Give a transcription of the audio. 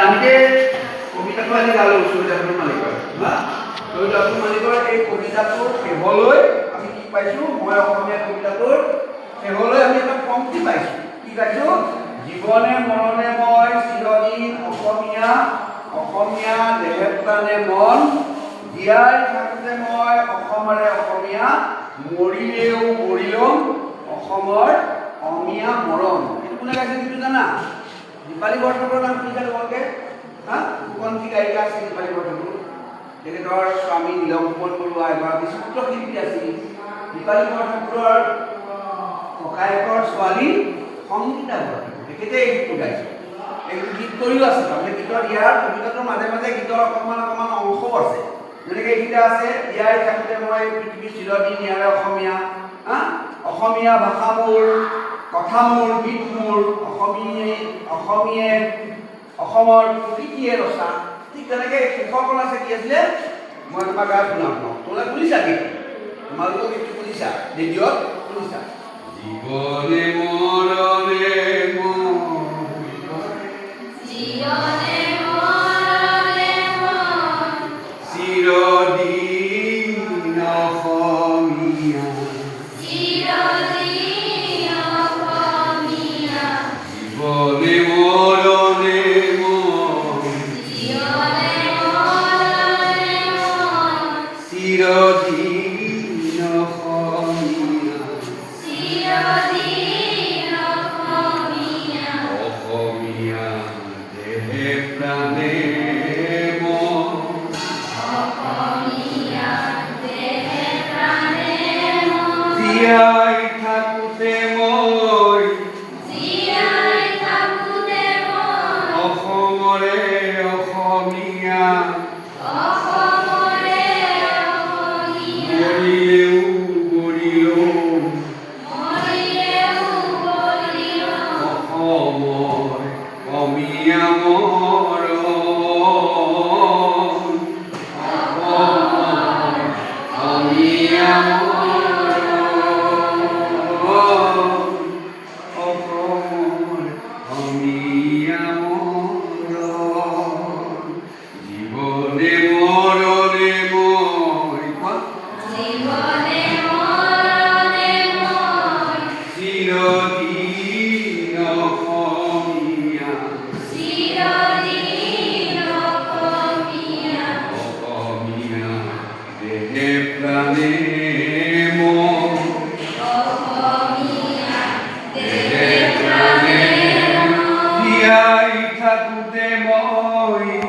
আমি যে কবিতাটো আজি গালো সৈয়দ মালিকৰ সৈয়দ মালিকৰ এই কবিতাটোৰ শেষলৈ আমি কি পাইছোঁ? মই অসমীয়া কবিতাটোৰ শেষলৈ আমি এটা পংক্তি পাইছোঁ। কি পাইছোঁ? জীৱনে মৰণে মই চিৰদিন অসমীয়া, অসমীয়া দেহে প্ৰাণে মন, জীয়াই থাকোঁতে মই অসমৰে অসমীয়া, মৰিলেও মৰিলম অসমৰ অসমীয়া মৰণ। এইটো কোনে গাইছে কিন্তু জানা? দীপালী বৰঠাকুৰৰ নাম শুনিছা তোমালোকে? সুকন্ঠী গায়িকা আছিল দীপালী বৰঠাকুৰ। তেখেতৰ স্বামী নীলমোহন বৰুৱা এগৰাকী চিত্ৰশিল্পী আছিল। দীপালী বৰঠাকুৰৰ ককায়েকৰ ছোৱালী সংগীতা বৰঠাকুৰ, তেখেতে এই গীতটো গাইছে। এই গীত কৰিও আছে, তাৰমানে গীতৰ ইয়াৰ কবিতাটোৰ মাজে মাজে গীতৰ অকণমান অংশও আছে। যেনেকৈ এইকেইটা আছে, জীয়াই থাকোঁতে মই পৃথিৱীৰ চিৰদিন ইয়াৰে অসমীয়া, অসমীয়া ভাষা মোৰ, কথা মোৰ, গীত মোৰ, অসমীয়ে অসমৰ প্ৰকৃতিয়ে ৰচা। ঠিক তেনেকৈ শেষৰখন আছে কি আছিলে? মই তোমাক গাই শুনাম। তোমালোকে শুনিছা গীত? তোমালোকেও গীতটো শুনিছা, ৰেডিঅ'ত শুনিছা? জীৱনে মৰণে চিৰদিন অসমীয়া, জীৱনে মৰণে চিৰদিন অসমীয়া, অসমীয়া দেহে প্ৰাণে জীয়াই থাকোঁতে মই অসমৰে অসমীয়া, মৰিলেও অসমৰ অসমীয়া মৰণ, অসমীয়া জীৱনে মৰণে মই চিৰদিন অসমীয়া, অসমীয়া দেহে প্ৰাণে জীয়াই থাকোঁতে মই